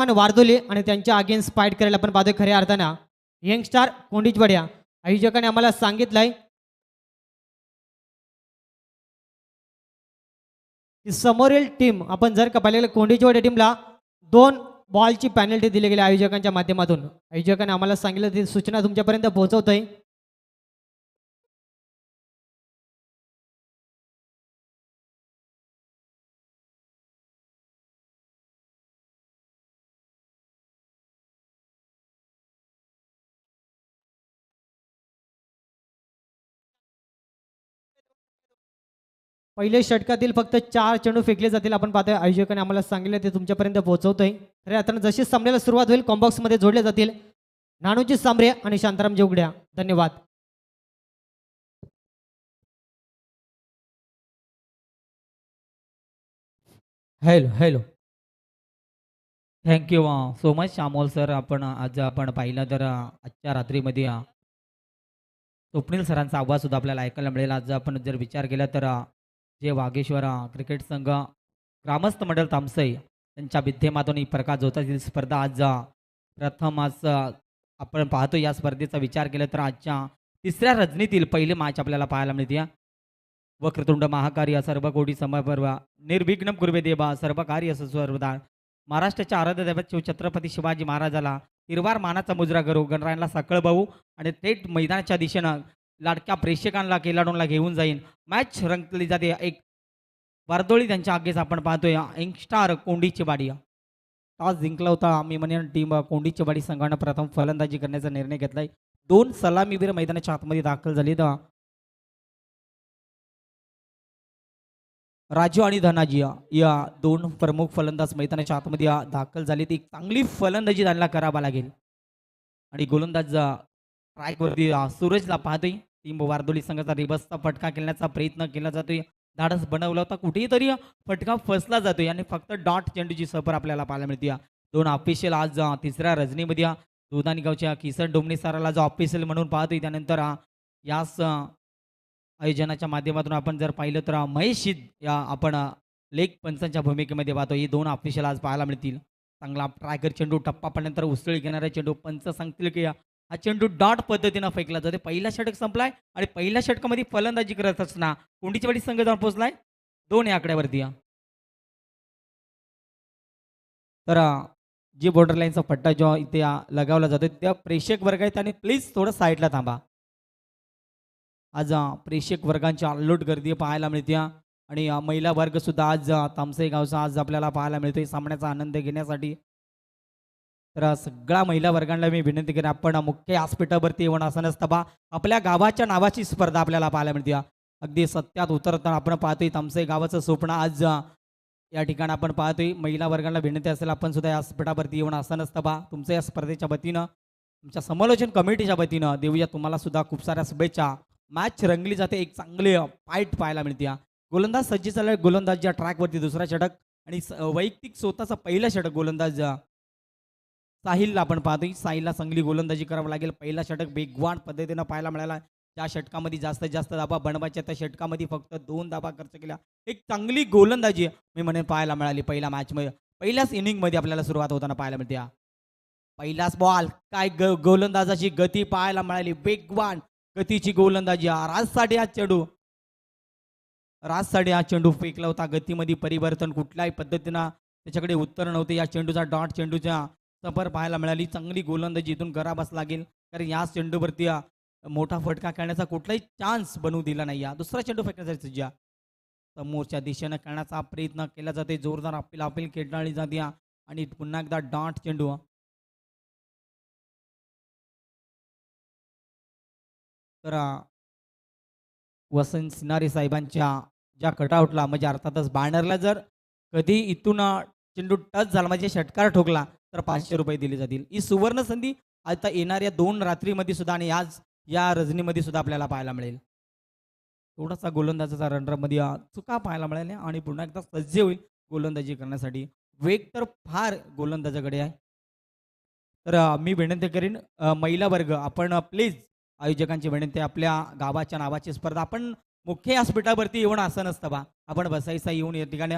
आणि वारदोली आणि त्यांच्या अगेन्स्ट फाईट करायला आपण पाहतोय खऱ्या अर्थानं यंगस्टार कोंडीचवाड्या आयोजकांनी आम्हाला सांगितलंय की समोरील टीम आपण जर का पाहिलेलं कोंडीचवाड्या टीमला 2 बॉलची पेनल्टी दिली गेली आयोजकांच्या माध्यमातून. आयोजकांनी आम्हाला सांगितलं ती सूचना तुमच्यापर्यंत पोहोचवतोय. पहिले षटकातील फक्त 4 चेंडू फेकले जातील आपण पाहतोय आयोजकांनी आम्हाला सांगितलं ते तुमच्यापर्यंत पोहोचवतोय. तर आता जशी सामन्याला सुरुवात होईल कॉम्बॉक्स मध्ये जोडले जातील नानूजी सांबरे आणि शांताराम जोगड्या. धन्यवाद. Hello hello. Thank you so much Amol sir. आज आपण पाहिलं तर आजच्या रात्रीमध्ये स्वप्नील सरांचा आवाज सुद्धा आपल्याला ऐकायला मिळेल. आज आपण जर विचार केला तर जे वागेश्वर क्रिकेट संघ ग्रामस्थ मंडळ तामसई त्यांच्या विद्यमातून ही प्रकाश जोतातील स्पर्धा आज प्रथम आज आपण पाहतो. या स्पर्धेचा विचार केला तर आजच्या तिसऱ्या रजनीतील पहिले मॅच आपल्याला पाहायला मिळते. वक्रतुंड महाकार्य सर्व कोटी समपर्व निर्विघ्न कुर्वे देवा सर्व कार्य सर्वदा. महाराष्ट्राच्या आराध्य दैवत शिवछत्रपती शिवाजी महाराजाला हिरवार मानाचा मुजरा करू गणरायांना साखळ भाऊ आणि थेट मैदानाच्या दिशेनं लाडक्या प्रेक्षकांना खेळाडूंना घेऊन जाईन. मॅच रंगली जाते. एक वारदोळी त्यांच्या आगेस आपण पाहतोय यंगस्टार कोंडीची वाडी टॉस जिंकला होता. मी म्हणेन टीम कोंडीची वाडी संघानं प्रथम फलंदाजी करण्याचा निर्णय घेतलाय. 2 सलामीवीर मैदानाच्या आतमध्ये दाखल झाले. राजू आणि धनाजी या 2 प्रमुख फलंदाज मैदानाच्या आतमध्ये दाखल झाले. ती चांगली फलंदाजी त्यांना करावा लागेल. आणि गोलंदाज ट्रॅकवरती सूरजला पाहतोय. टीम वारदोली संघाचा रिबसचा फटका खेळण्याचा प्रयत्न केला जातोय. धाडस बनवला होता कुठेही तरी फटका फसला जातोय आणि फक्त डॉट चेंडूची सफर आपल्याला पाहायला मिळते. 2 ऑफिशियल आज तिसऱ्या रजनीमध्ये दुधानी गावच्या किसन डोमणे सराला जो ऑफिशियल म्हणून पाहतोय. त्यानंतर याच आयोजनाच्या माध्यमातून आपण जर पाहिलं तर महेश या आपण लेग पंचांच्या भूमिकेमध्ये पाहतो. ही 2 ऑफिशियल आज पाहायला मिळतील. चांगला ट्रायगर चेंडू टप्पा पडल्यानंतर उसळी घेणारा चेंडू पंच सांगतील की हा चेंडू डॉट पद्धतीनं फेकला जाते. पहिला षटक संपलाय आणि पहिल्या षटकामध्ये फलंदाजी करत असताना कोंडीचवाडी संघ जाऊन पोहोचलाय 2 या आकड्यावरती. तर जी बॉर्डर लाईनचा पट्टा जो इथे लगावला जातो त्या प्रेक्षक वर्ग आहे त्याने प्लीज थोडं साईडला थांबा. आज प्रेक्षक वर्गांची अल्लोट गर्दी पाहायला मिळते आणि महिला वर्ग सुद्धा आज तामसई गावचा आज आपल्याला पाहायला मिळतोय सामन्याचा आनंद घेण्यासाठी. तर सगळ्या महिला वर्गांना मी विनंती करेन आपण मुख्य व्यासपीठावरती येऊन असं नसतं बा आपल्या गावाच्या नावाची स्पर्धा आपल्याला पाहायला मिळते. अगदी सत्यात उतरताना आपण पाहतोय तामसई गावाचं स्वप्न आज या ठिकाणी आपण पाहतोय. महिला वर्गांना विनंती असेल आपण सुद्धा व्यासपीठावरती येऊन असं नसतं बा तुमचं या स्पर्धेच्या वतीनं तुमच्या समालोचन कमिटीच्या वतीनं देऊया तुम्हाला सुद्धा खूप साऱ्या शुभेच्छा. मॅच रंगली जाते. एक चांगले फाईट पाहायला मिळते. गोलंदाज सज्ज चालू गोलंदाज ज्या ट्रॅकवरती दुसरा षटक आणि वैयक्तिक स्वतःचा पहिला षटक गोलंदाज साहिलला आपण पाहतोय. साहिलला चांगली गोलंदाजी करावं लागेल. पहिला षटक वेगवान पद्धतीनं पाहायला मिळाला. ज्या षटकामध्ये जास्तीत जास्त धाबा बनवायच्या त्या षटकामध्ये फक्त 2 धाबा खर्च केल्या. एक चांगली गोलंदाजी मी म्हणेन पाहायला मिळाली. पहिल्या मॅचमध्ये पहिल्याच इनिंगमध्ये आपल्याला सुरुवात होताना पाहायला मिळते. पहिलाच बॉल काय गोलंदाजाची गती पाहायला मिळाली. वेगवान गतीची गोलंदाजी. राजसाठी हा चेंडू फेकला होता. गतीमध्ये परिवर्तन कुठल्याही पद्धतीनं त्याच्याकडे उत्तर नव्हते. या चेंडूचा डॉट चेंडूच्या सफर पाहायला मिळाली. चांगली गोलंदाजी इथून करावाच लागेल कारण या चेंडूवरती मोठा फटका खेळण्याचा कुठलाही चान्स बनवू दिला नाही. दुसरा चेंडू फेकण्याचा सज्जा समोरच्या दिशेनं खेळण्याचा प्रयत्न केला जाते. जोरदार अपील खेळली जाते आणि पुन्हा एकदा डॉट चेंडू. तर वसंत सिनारे साहेबांच्या ज्या कटआउटला म्हणजे अर्थातच बॅनरला जर कधी इथून चेंडू टच झाला म्हणजे षटकार ठोकला तर 500 रुपये दिले जातील. ही सुवर्ण संधी आता येणाऱ्या 2 रात्रीमध्ये सुद्धा आणि आज या रजनीमध्ये सुद्धा आपल्याला पाहायला मिळेल. थोडासा गोलंदाजाचा रनरमध्ये चुका पाहायला मिळाल्या आणि पुन्हा एकदा सज्ज होईल गोलंदाजी करण्यासाठी. वेग तर फार गोलंदाजाकडे आहे. तर मी विनंती करीन महिला वर्ग आपण प्लीज आयोजकांची विनंती आपल्या गावाच्या नावाची स्पर्धा आपण मुख्य व्यासपीठावरती येऊन असं नसतं बा आपण बसायचा येऊन या ठिकाणी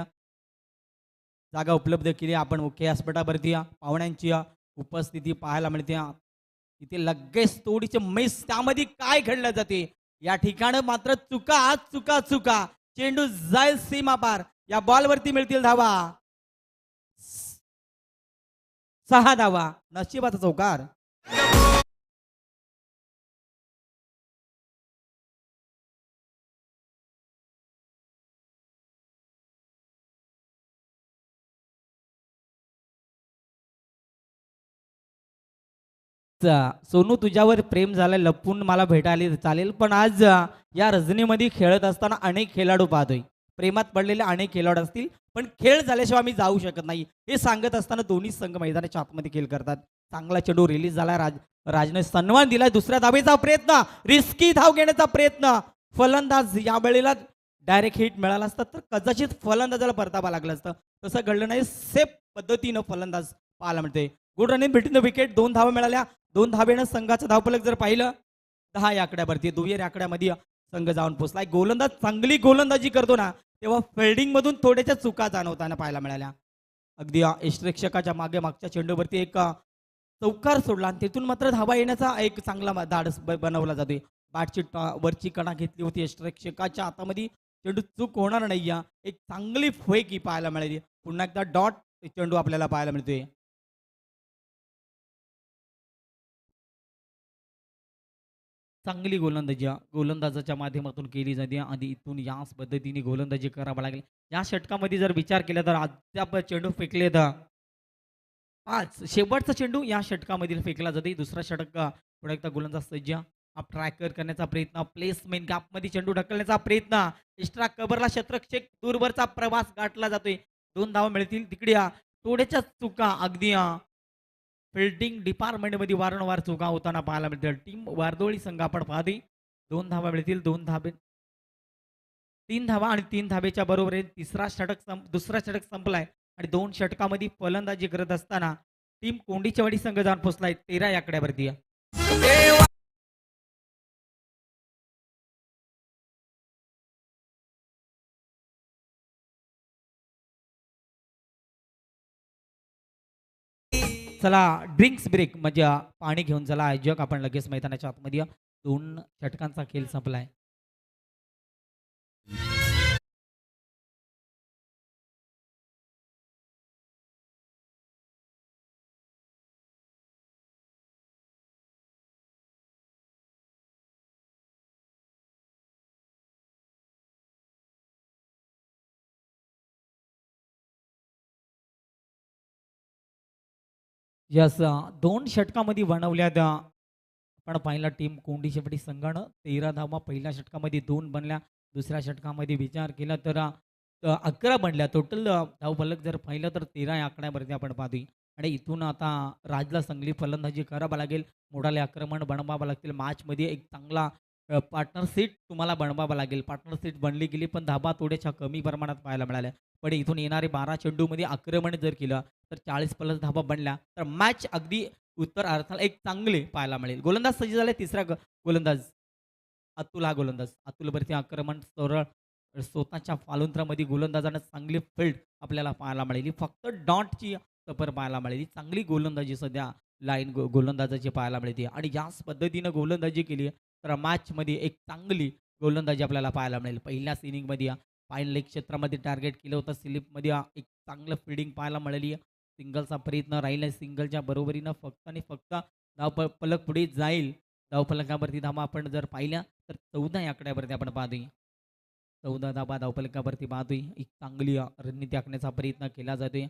जागा उपलब्ध केली. आपण मुख्य व्यासपीठावरती पाहुण्यांची उपस्थिती पाहायला मिळते. इथे लगेच थोडीशी मिस, त्यामध्ये काय घडलं जाते या ठिकाणी मात्र चुका चुका चुका. चेंडू जाईल सीमा पार. या बॉलवरती मिळतील धावा. 6 धावा. नशिबाचा चौकार. सोनू, तुझ्यावर प्रेम झालं, लपून मला भेटायला चालेल, पण आज या रजनीमध्ये खेळत असताना अनेक खेळाडू पाहतोय. प्रेमात पडलेले अनेक खेळाडू असतील, पण खेळ झाल्याशिवाय आम्ही जाऊ शकत नाही हे सांगत असताना दोन्ही संघ मैदानाच्या आतमध्ये खेळ करतात. चांगला चेंडू रिलीज झाला. राजने सन्मान दिलाय. दुसऱ्या धावेचा प्रयत्न, रिस्की धाव घेण्याचा प्रयत्न. फलंदाज या वेळेला डायरेक्ट हिट मिळाला असता तर कदाचित फलंदाजाला परतावा लागलं असतं. तसं घडलं नाही. सेफ पद्धतीनं फलंदाज पाहायला मिळते. Good running between the wicket. 2 धावा मिळाल्या. 2 धावेनं संघाचं धावफलक जर पाहिलं 10 या आकड्यावरती, दुहेरी आकड्यामध्ये संघ जाऊन पोहोचलाय. गोलंदाज चांगली गोलंदाजी करतो ना तेव्हा फिल्डिंग मधून थोड्याशा चुका जाणवताना पाहायला मिळाल्या. अगदी इष्टरक्षकाच्या मागे मागच्या चेंडूवरती एक चौकार सोडला आणि तिथून मात्र धावा येण्याचा एक चांगला धाडस बनवला जातोय. बॅटची वरची कणा घेतली होती इष्टरक्षकाच्या हातामध्ये. चेंडू चूक होणार नाही. एक चांगली फेक ही पाहायला मिळाली. पुन्हा एकदा डॉट चेंडू आपल्याला पाहायला मिळतोय. चांगली गोलंदाजी गोलंदाजाच्या माध्यमातून केली जाते आणि इथून याच पद्धतीने गोलंदाजी करावं लागेल. या षटकामध्ये जर विचार केला तर अद्याप चेंडू फेकले तर 5 शेवटचा चेंडू या षटकामधील फेकला जाते. दुसरा षटक पुन्हा एकदा गोलंदाज सज्ज. ट्रॅकर करण्याचा प्रयत्न, प्लेसमेंट गॅपमध्ये चेंडू ढकलण्याचा प्रयत्न. एक्स्ट्रा कव्हरला शतरक्षक दूरवरचा प्रवास गाठला जातोय. 2 धावा मिळतील. तिकडे थोड्याच्या चुका अगदी फिल्डिंग डिपार्टमेंटमध्ये वारंवार चुका होताना पाहायला मिळतील. टीम वारदोळी संघ आपण पाहते. 2 धावा मिळतील. 2 धाबे 3 धावा आणि 3 धाबेच्या बरोबर दुसरा षटक संपलाय आणि 2 षटकामध्ये फलंदाजी करत असताना टीम कोंडीचेवाडी संघ जाऊन पोहोचलाय 13 या आकड्यावरती. चला ड्रिंक्स ब्रेक म्हणजे पाणी घेऊन चला आयोजक. आपण लगेच मैदानाच्या आतमध्ये 2 षटकांचा खेळ संपलाय. यस 2 षटकामध्ये बनवल्या त्या आपण पाहिला टीम कोंडी शेपटी संघानं 13 धावा पहिल्या षटकामध्ये 2 बनल्या. दुसऱ्या षटकामध्ये विचार केला तर 11 बनल्या. टोटल धावफलक जर पाहिलं तर 13 या आकड्यावरती आपण पाहतोय. आणि इथून आता राजला चांगली फलंदाजी करावं लागेल. मोठाले आक्रमण बनवावं लागतील. मॅचमध्ये एक चांगला पार्टनरशिप तुम्हाला बनवावं लागेल. पार्टनरशिप बनली गेली पण धाबा थोड्याशा कमी प्रमाणात पाहायला मिळाल्या. पण इथून येणारे 12 चेंडूमध्ये आक्रमण जर केलं तर 40 प्लस धाबा बनल्या तर मॅच अगदी उत्तर अर्थाला एक चांगले पाहायला मिळेल. गोलंदाज सज्ज झाले. तिसरा गोलंदाज अतुल. हा गोलंदाज अतुलवरती आक्रमण सरळ स्वतःच्या फालुंत्रामध्ये गोलंदाजानं चांगली फील्ड आपल्याला पाहायला मिळेल. फक्त डॉटची सफर पाहायला मिळेल. चांगली गोलंदाजी सध्या लाईन गोलंदाजाची पाहायला मिळते आणि याच पद्धतीनं गोलंदाजी केली तर मॅचमध्ये एक चांगली गोलंदाजी आपल्याला पाहायला मिळेल. पहिल्याच इनिंगमध्ये फाईन लेग क्षेत्रामध्ये टार्गेट केलं होतं. स्लिपमध्ये एक चांगलं फिल्डिंग पाहायला मिळाली. सिंगलचा प्रयत्न राहिला. सिंगलच्या बरोबरीनं फक्त आणि फक्त धावफलक पुढे जाईल. धावफलकावरती धावा आपण जर पाहिल्या तर 14 या आकड्यावरती आपण पाहतोय. 14 धावा धावफलकावरती पाहतोय. एक चांगली रणनीती आखण्याचा प्रयत्न केला जातोय.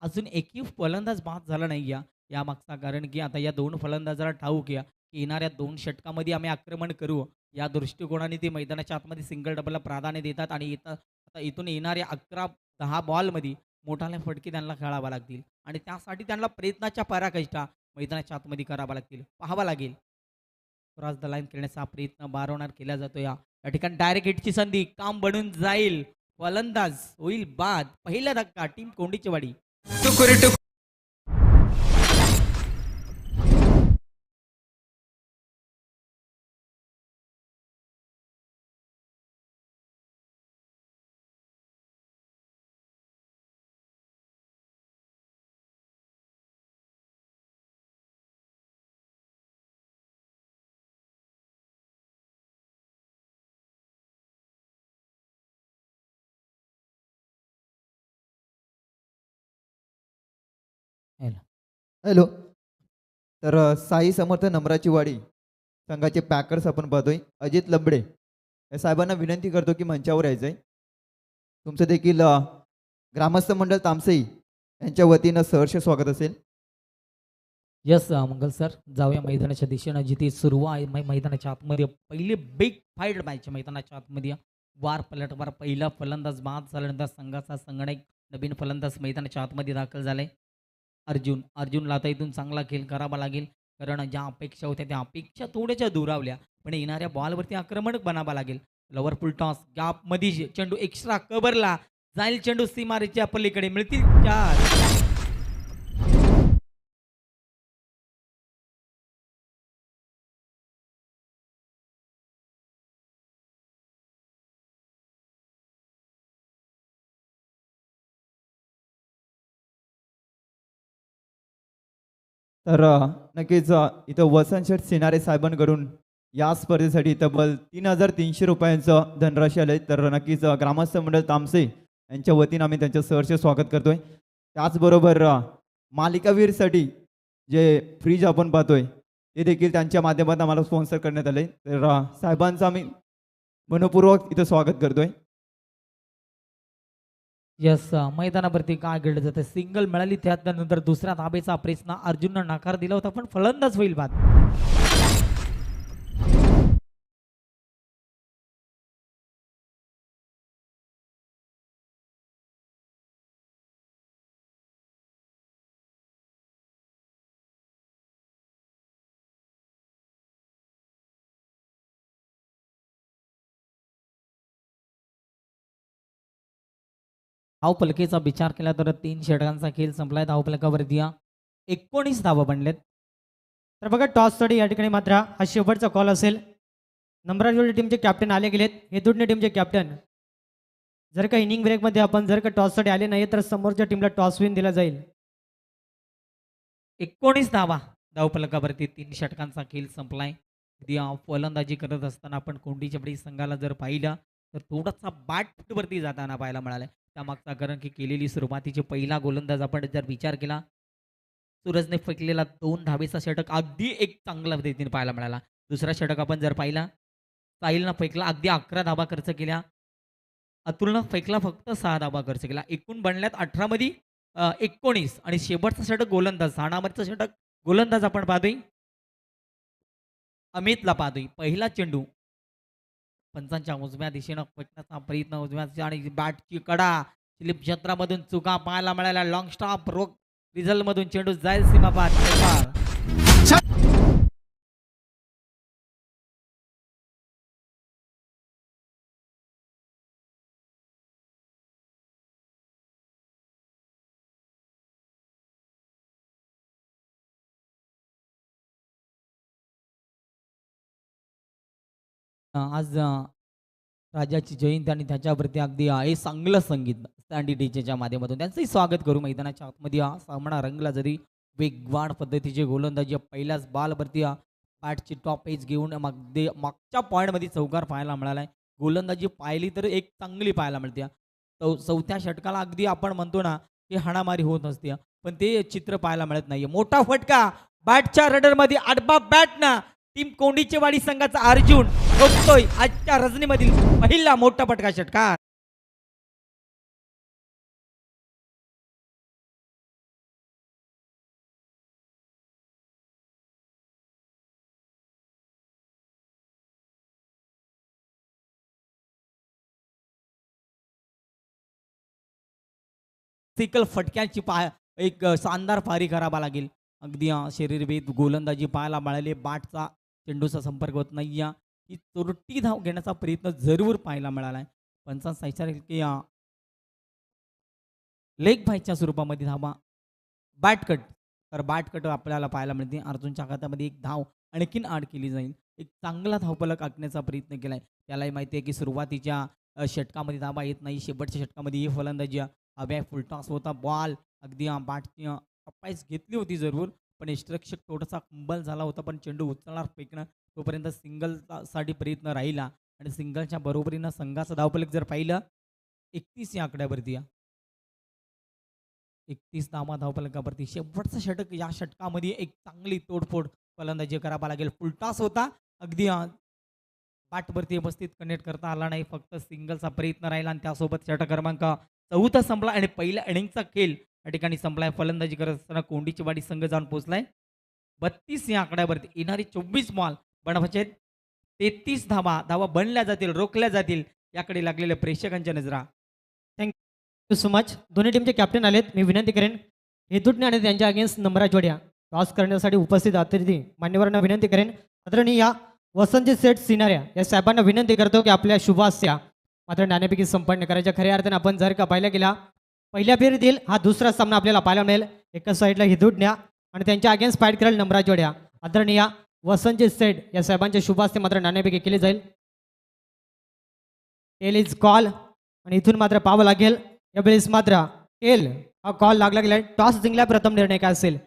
अजून एकही फलंदाज बाद झाला नाही या मागचा कारण की आता या 2 फलंदाजाला ठाऊक की येणाऱ्या 2 षटकामध्ये आम्ही आक्रमण करू या दृष्टिकोनाने ते मैदानाच्या आतमध्ये सिंगल डबलला प्राधान्य देतात आणि आता इथून येणाऱ्या 11-10 बॉलमध्ये मोठाले फटके त्यांना खेळावा लागतील आणि त्यासाठी त्यांना प्रयत्नाच्या पराकाष्ठा मैदानाच्या आतमध्ये करावा लागतील. पाहावा लागेल. क्रॉस द लाईन खेळण्याचा प्रयत्न बारवणार केला जातो. या ठिकाणी डायरेक्ट हिटची संधी काम बनून जाईल. फलंदाज होईल बाद. पहिला धक्का टीम कोंडीचेवाडी. हॅलो. तर साई समर्थ नम्राची वाडी संघाचे पॅकर्स आपण पाहतोय अजित लंबडे या साहेबांना विनंती करतो की मंचावर यायचंय. तुमचं देखील ग्रामस्थ मंडळ तामसई यांच्या वतीनं सहर्ष स्वागत असेल. यस मंगल सर, जाऊया मैदानाच्या दिशेनं जिथे सुरू आहे मैदानाच्या आतमध्ये पहिली बिग फाईट मॅच मैदानाच्या आतमध्ये वार पलटवार पहिला फलंदाज बाद झाल्यानंतर संघाचा संगणक नवीन फलंदाज मैदानाच्या आतमध्ये दाखल झालाय. अर्जुनला आता इथून चांगला खेळ करावा लागेल, कारण ज्या अपेक्षा होत्या त्या अपेक्षा थोड्याशा दुरावल्या, पण येणाऱ्या बॉलवरती आक्रमक बनावा लागेल. लवर फुल टॉस गॅपमध्ये चेंडू एक्स्ट्रा कव्हरला जाईल, चेंडू सीमारेच्या पलीकडे मिळतील 4. तर नक्कीच इथं वसंत शेठ सिनारे साहेबांकडून या स्पर्धेसाठी तब्बल 3,300 रुपयांचं धनराशी आले. तर नक्कीच ग्रामस्थ मंडळ तामसे यांच्या वतीनं आम्ही त्यांचं सहर्ष स्वागत करतोय. त्याचबरोबर मालिकावीरसाठी जे फ्रीज आपण पाहतोय ते देखील त्यांच्या माध्यमातून आम्हाला स्पॉन्सर करण्यात आले. तर साहेबांचं आम्ही मनपूर्वक इथं स्वागत करतोय. यस, मैदानावरती काय घडलं जातं, सिंगल मिळाली त्यानंतर दुसऱ्या धाबेचा प्रयत्न अर्जुननं नकार दिला होता, पण फलंदाज होईल बाद. धावपलकेचा विचार केला तर 3 षटकांचा खेळ संपलाय. धावपलकावरती 19 धावा बनलेत. तर बघा टॉससाठी या ठिकाणी मात्र हा शेवटचा कॉल असेल. नंबरजोडी टीमचे कॅप्टन आले गेलेत. हे दुधने टीमचे कॅप्टन, जर का इनिंग ब्रेकमध्ये आपण जर का टॉससाठी आले नाही तर समोरच्या टीमला टॉस विन दिला जाईल. 19 धावा धावपलकावरती 3 षटकांचा खेळ संपलाय. अगदी फलंदाजी करत असताना आपण कोंडीच्या बळी संघाला जर पाहिलं तर थोडासा बाट फुटवरती जाताना पाहायला मिळालं. त्यामागचा कारण की केलेली सुरुवातीचे पहिला गोलंदाज आपण जर विचार केला, सूरजने फेकलेला 2 धावेचा षटक अगदी एक चांगला पद्धतीने पाहायला मिळाला. दुसरा षटक आपण जर पाहिला, साहिलनं फेकला अगदी 11 धावा खर्च केल्या, अतुलनं फेकला फक्त 6 धावा खर्च केला. एकूण बनल्यात 18 मध्ये 19 आणि शेवटचा षटक गोलंदाज 6 नंबरचा षटक गोलंदाज आपण पाहतोय अमितला पाहतोय. पहिला चेंडू पंचांच्या उजव्या दिशेनं फेकण्याचा प्रयत्न, उजव्या दिशेने आणि बॅटची कडा स्लिप क्षेत्रामधून चुका पाहायला मिळाल्या. लॉंग स्टॉप रोक रिझल्ट मधून चेंडू जाईल सीमा पार. आज राजाची जयंती आणि त्याच्यावरती अगदी हे चांगलं संगीत स्टँडी डीजेच्या माध्यमातून त्यांचंही स्वागत करू. मैदानाच्या आतमध्ये हा सामना रंगला, जरी वेगवान पद्धतीचे गोलंदाजी पहिल्याच बॉलवरती बॅटची टॉप एज घेऊन अगदी मागच्या पॉईंटमध्ये चौकार पाहायला मिळालाय. गोलंदाजी पाहिली तर एक चांगली पाहायला मिळते. चौथ्या षटकाला अगदी आपण म्हणतो ना की हाणामारी होत नसते, पण ते चित्र पाहायला मिळत नाहीये. मोठा फटका बॅटच्या रडरमध्ये आडबा बॅट ना टीम कोंडीचे वाडी संघाचा अर्जुन ठोकतोय आजच्या रजनीमधील पहिला मोठा फटका षटकार. सिकल फटक्यांची एक शानदार फारी करावा लागेल. अगदी शरीरभेद गोलंदाजी पाहायला मिळाले. बाटचा चेंडूचा संपर्क होत नाही. ही चोरटी धाव घेण्याचा प्रयत्न जरूर पाहायला मिळालाय. पंचांचा की लेग बायच्या स्वरूपामध्ये धावा बॅटकट, तर बॅटकट आपल्याला पाहायला मिळते. अर्जुनच्या खात्यामध्ये एक धाव आणखीन आड केली जाईल. एक चांगला धावफलक आखण्याचा प्रयत्न केलाय. त्यालाही माहिती आहे की सुरुवातीच्या षटकामध्ये धावा येत नाही, शेवटच्या षटकामध्ये ही फलंदाजी हव्या फुलटॉस होता. बॉल अगदी बॅटची अपाईस घेतली होती जरूर, पण यष्टिरक्षक थोडासा कंबल झाला होता, पण चेंडू उचलणार फेकणं तोपर्यंत सिंगल साठी प्रयत्न राहिला आणि सिंगलच्या बरोबरीनं संघाचा धावफलक जर पाहिलं 31 या आकड्यावरती 31 धावा धावफलकावरती. शेवटचं षटक, या षटकामध्ये एक चांगली तोडफोड फलंदाजी करावा लागेल. फुलटॉस होता, अगदी पाठवरती व्यवस्थित कनेक्ट करता आला नाही, फक्त सिंगलचा प्रयत्न राहिला आणि त्यासोबत षटक क्रमांक 4 संपला आणि पहिल्या इनिंगचा खेळ या ठिकाणी संपलाय. फलंदाजी करत असताना कोंडीची वाडी संघ जाऊन पोहोचलाय 32 या आकड्यावरती. येणारी 24 बॉल बनवायचे 33 धावा बनल्या जातील, रोखल्या जातील, याकडे लागलेल्या प्रेक्षकांच्या नजरा. Thank you so much. दोन्ही टीमचे कॅप्टन आलेत. मी विनंती करेन हेतूटने आणि त्यांच्या अगेन्स्ट नंबरा जोड्या टॉस करण्यासाठी उपस्थित अतिथी मान्यवरांना विनंती करेन. आदरणीय या वसंतजी सेठ सिनाऱ्या या साहेबांना विनंती करतो की आपल्या शुभास्या मात्र नाणेपैकी संपन्न करायच्या. खऱ्या अर्थाने आपण जर का पाहिला गेला पहिल्या फेरीतील हा दुसरा सामना आपल्याला पाहायला मिळेल. एका साईडला हिदुडण्या आणि त्यांच्या अगेन्स्ट फाईट करेल नंबरा जोड्या. आदरणीय वसंतजी सेठ या साहेबांचे शुभास्ते मात्र नाणेपैकी केले जाईल. टेल इज कॉल आणि इथून मात्र पाहावं लागेल. यावेळेस मात्र टेल हा कॉल लागला गेला. टॉस जिंकल्या प्रथम निर्णय काय असेल?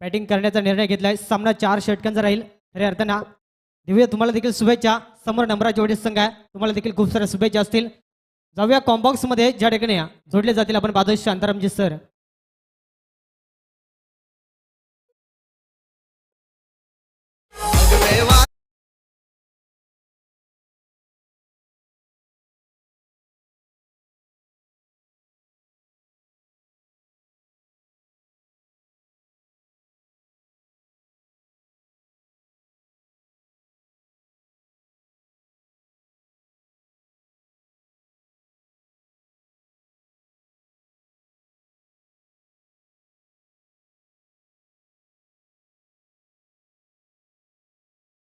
बॅटिंग करण्याचा निर्णय घेतलाय. सामना 4 षटकांचा राहील. खऱ्या अर्थानं देऊया तुम्हाला देखील शुभेच्छा. समोर नंबरा जोडी संघ आहे, तुम्हाला देखील खूप साऱ्या शुभेच्छा असतील. जाऊया कॉम्बॉक्स मध्ये ज्या ठिकाणी जोडले जातील. आपण पाहतोय शांतारामजी सर.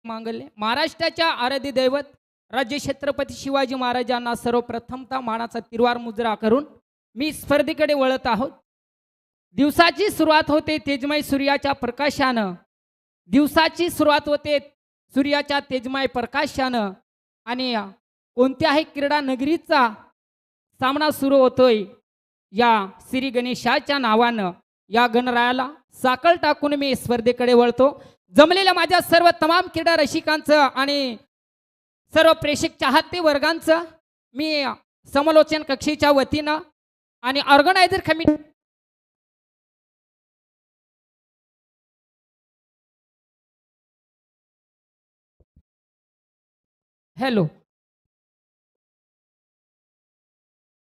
मांगल्य महाराष्ट्राच्या आराध्य दैवत राज्य छत्रपती शिवाजी महाराजांना सर्वप्रथमतः मानाचा तिरवार मुजरा करून मी स्पर्धेकडे वळत आहोत. दिवसाची सुरुवात होते तेजमय सूर्याच्या प्रकाशानं. दिवसाची सुरुवात होते सूर्याच्या तेजमय प्रकाशानं आणि कोणत्याही क्रीडा नगरीचा सामना सुरू होतोय या श्री गणेशाच्या नावानं. या गणरायाला साकळ टाकून मी स्पर्धेकडे वळतो. जमलेल्या माझ्या सर्व तमाम क्रीडा रसिकांचं आणि सर्व प्रेक्षक चाहते वर्गांचं मी समालोचन कक्षेच्या वतीनं आणि organiser committee hello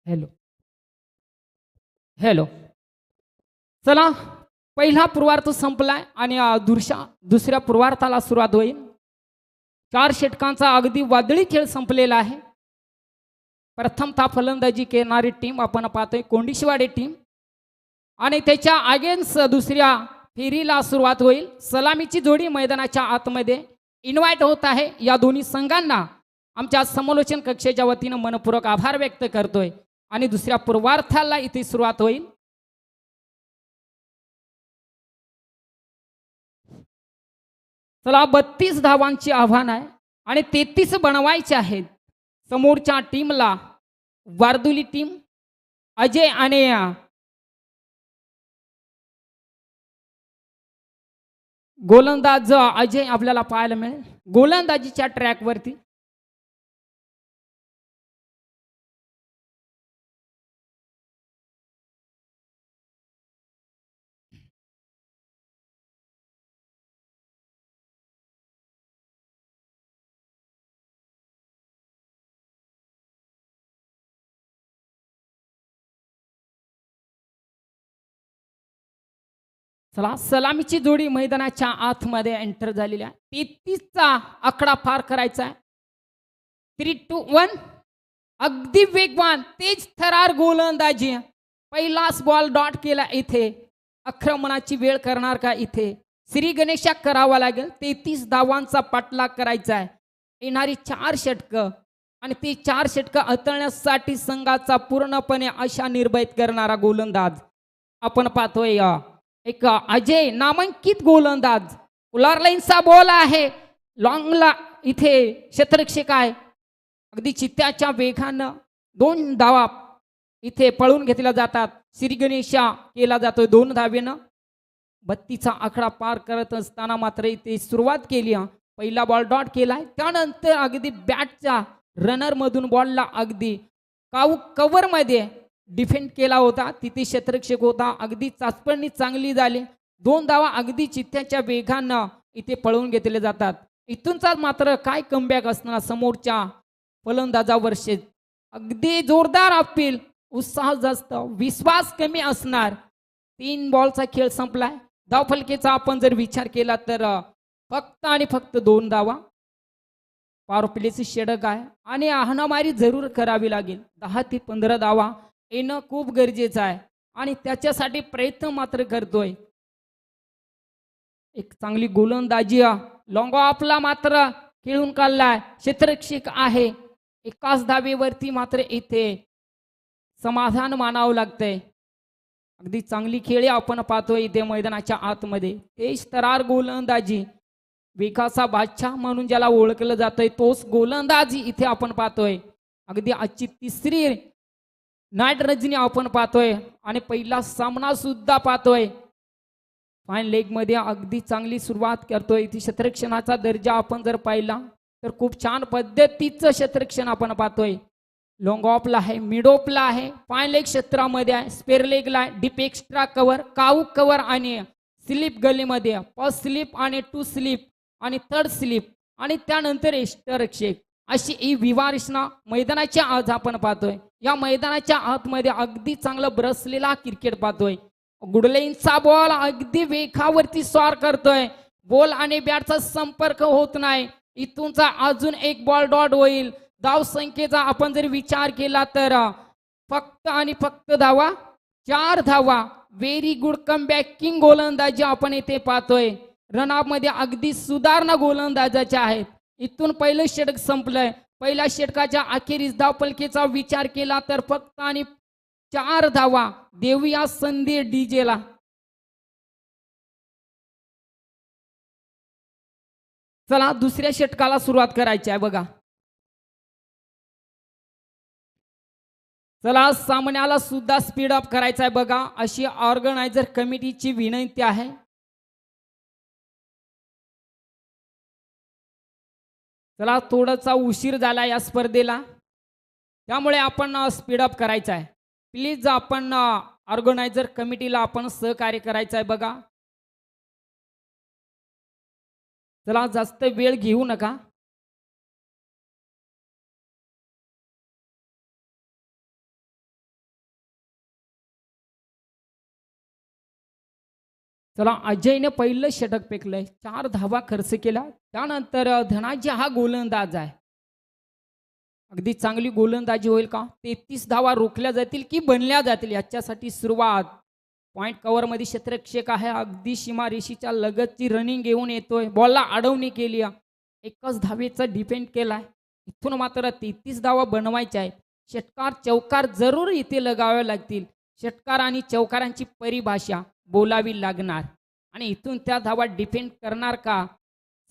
hello hello चला, पहिला पूर्वार्ध संपलाय आणि दुसऱ्या पूर्वार्थाला सुरुवात होईल. 4 षटकांचा अगदी वादळी खेळ संपलेला आहे. प्रथमतः फलंदाजी करणारी टीम आपण पाहतोय कोंडिशवाडी टीम आणि त्याच्या अगेन्स्ट दुसऱ्या फेरीला सुरुवात होईल. सलामीची जोडी मैदानाच्या आतमध्ये इन्व्हाइट होत आहे. या दोन्ही संघांना आमच्या समालोचन कक्षेच्या वतीनं मनपूर्वक आभार व्यक्त करतोय आणि दुसऱ्या पूर्वार्थाला इथे सुरुवात होईल. चला, 32 धावांचे आव्हान आहे आणि 33 बनवायचे आहेत. समोरच्या टीमला वारदुली टीम अजय आणि गोलंदाज अजय आपल्याला पाहायला मिळेल गोलंदाजीच्या ट्रॅकवरती. चला, सलामीची जोडी मैदानाच्या आतमध्ये एंटर झालेली आहे. 33चा आकडा पार करायचा आहे. 3, 2, 1 अगदी वेगवान तेज थरार गोलंदाजी. पहिलाच बॉल डॉट केला. इथे आक्रमणाची वेळ करणार का? इथे श्री गणेशा करावा लागेल. 33 धावांचा पाठलाग करायचा आहे. येणारी 4 षटकं आणि ती 4 षटकं हाताळण्यासाठी संघाचा पूर्णपणे आशा निर्भयत करणारा गोलंदाज आपण पाहतोय. एक अजय नामांकित गोलंदाज. उलार लाईनचा बॉल आहे. लॉंगला इथे क्षेत्ररक्षक आहे. अगदी चित्त्याच्या वेगानं 2 धावा इथे पळून घेतल्या जातात. श्री गणेशा केला जातोय 2 धावेनं. 32चा आकडा पार करत असताना मात्र इथे सुरुवात केली. पहिला बॉल डॉट केलाय. त्यानंतर अगदी बॅटच्या रनर मधून बॉलला अगदी कव्हरमध्ये डिफेंड केला होता. तिथे क्षेत्ररक्षक होता, अगदी चाचपणी चांगली झाली. 2 धावा अगदी चित्त्याच्या वेगानं इथे पळवून घेतले जातात. इथूनचा मात्र काय कमबॅक असणार समोरच्या फलंदाजावर अगदी जोरदार अपील, उत्साह जास्त, विश्वास कमी असणार. 3 बॉलचा खेळ संपलाय. धावफलकेचा आपण जर विचार केला तर फक्त आणि फक्त 2 धावा. पॉवर प्लेचे षटक आहे आणि हाणामारी जरूर करावी लागेल. 10 ते 15 धावा येणं खूप गरजेचं आहे आणि त्याच्यासाठी प्रयत्न मात्र करतोय. एक चांगली गोलंदाजी लॉंग ऑफला मात्र खेळून काढलाय. क्षेत्ररक्षक आहे. एकाच धावेवरती मात्र इथे समाधान मानावं लागतंय. अगदी चांगली खेळी आपण पाहतोय इथे मैदानाच्या आतमध्ये. तेज तरार गोलंदाजी, वेगाचा बादशाह म्हणून ज्याला ओळखलं जातंय तोच गोलंदाजी इथे आपण पाहतोय. अगदी आजची 3री नाईट रजनी आपण पाहतोय आणि पहिला सामना सुद्धा पाहतोय. फाईन लेग मध्ये अगदी चांगली सुरुवात करतोय. इथे क्षेत्ररक्षणाचा दर्जा आपण जर पाहिला तर खूप छान पद्धतीचं क्षेत्ररक्षण आपण पाहतोय. लॉंग ऑफला आहे, मिड ऑफला आहे, फाईन लेग क्षेत्रामध्ये आहे, स्पेअर लेगला आहे, डीप एक्स्ट्रा कव्हर, काऊ कव्हर आणि स्लिप गलीमध्ये, फर्स्ट स्लिप आणि 2 स्लिप आणि 3rd स्लिप आणि त्यानंतर क्षेत्ररक्षक, अशी ही विवारचना मैदानाच्या आज आपण पाहतोय. या मैदानाच्या आतमध्ये अगदी चांगलं बरसलेला क्रिकेट पाहतोय. गुडलेनचा बॉल अगदी वेगावरती स्वार करतोय. बॉल आणि बॅटचा संपर्क होत नाही. इथूनचा अजून एक बॉल डॉट होईल. धाव संख्येचा आपण जर विचार केला तर फक्त आणि फक्त धावा, 4 धावा. व्हेरी गुड कमबॅकिंग गोलंदाजी आपण इथे पाहतोय. रनअप मध्ये अगदी सुधारणा गोलंदाजाच्या आहेत. इथून पहिलं षटक संपलंय. पहिल्या षटकाच्या अखेरीस धावफलकेचा विचार केला तर फक्त आणि 4 धावा. देऊया संधी डीजेला. चला दुसऱ्या षटकाला सुरुवात करायची आहे बघा. चला सामन्याला सुद्धा स्पीड अप करायचा आहे बघा, अशी ऑर्गनायझर कमिटीची विनंती आहे. चला थोडासा उशीर झाला या स्पर्धेला, त्यामुळे आपण स्पीड अप करायचा आहे. प्लीज आपण ऑर्गनायझर कमिटीला आपण सहकार्य करायचं आहे बघा. चला जास्त वेळ घेऊ नका. चला अजयने पहिलं षटक फेकलंय, 4 धावा खर्च केला. त्यानंतर धनाजी हा गोलंदाज आहे. अगदी चांगली गोलंदाजी होईल का? 33 धावा रोखल्या जातील की बनल्या जातील याच्यासाठी सुरुवात. पॉइंट कव्हर मध्ये क्षेत्ररक्षक आहे. अगदी सीमारेषीच्या लगतची रनिंग घेऊन येतोय. बॉलला अडवणी केली, एकच धावेचा डिफेंड केलाय. इथून मात्र 33 धावा बनवायच्या आहेत. षटकार चौकार जरूर इथे लगावे लागतील. षटकार आणि चौकारांची परिभाषा बोलावी लागणार आणि इथून त्या धावा डिफेंड करणार का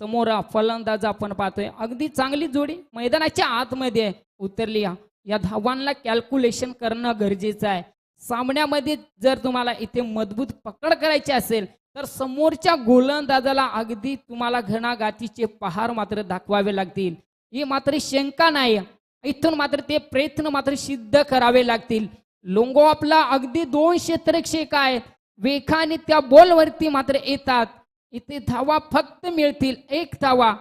समोर फलंदाज आपण पाहतोय. अगदी चांगली जोडी मैदानाच्या आतमध्ये उतरली. या धावांना कॅल्क्युलेशन करणं गरजेचं आहे. सामन्यामध्ये जर तुम्हाला इथे मजबूत पकड करायची असेल तर समोरच्या गोलंदाजाला अगदी तुम्हाला घणाघातीचे पहार मात्र दाखवावे लागतील. ही मात्र शंका नाही. इथून मात्र ते प्रयत्न मात्र सिद्ध करावे लागतील. लोंगो आपला अगदी 2 क्षेत्ररक्षक आहेत. वेगाने त्या बॉलवरती मात्र येतात. इथे धावा फक्त मिळतील 1 धावा.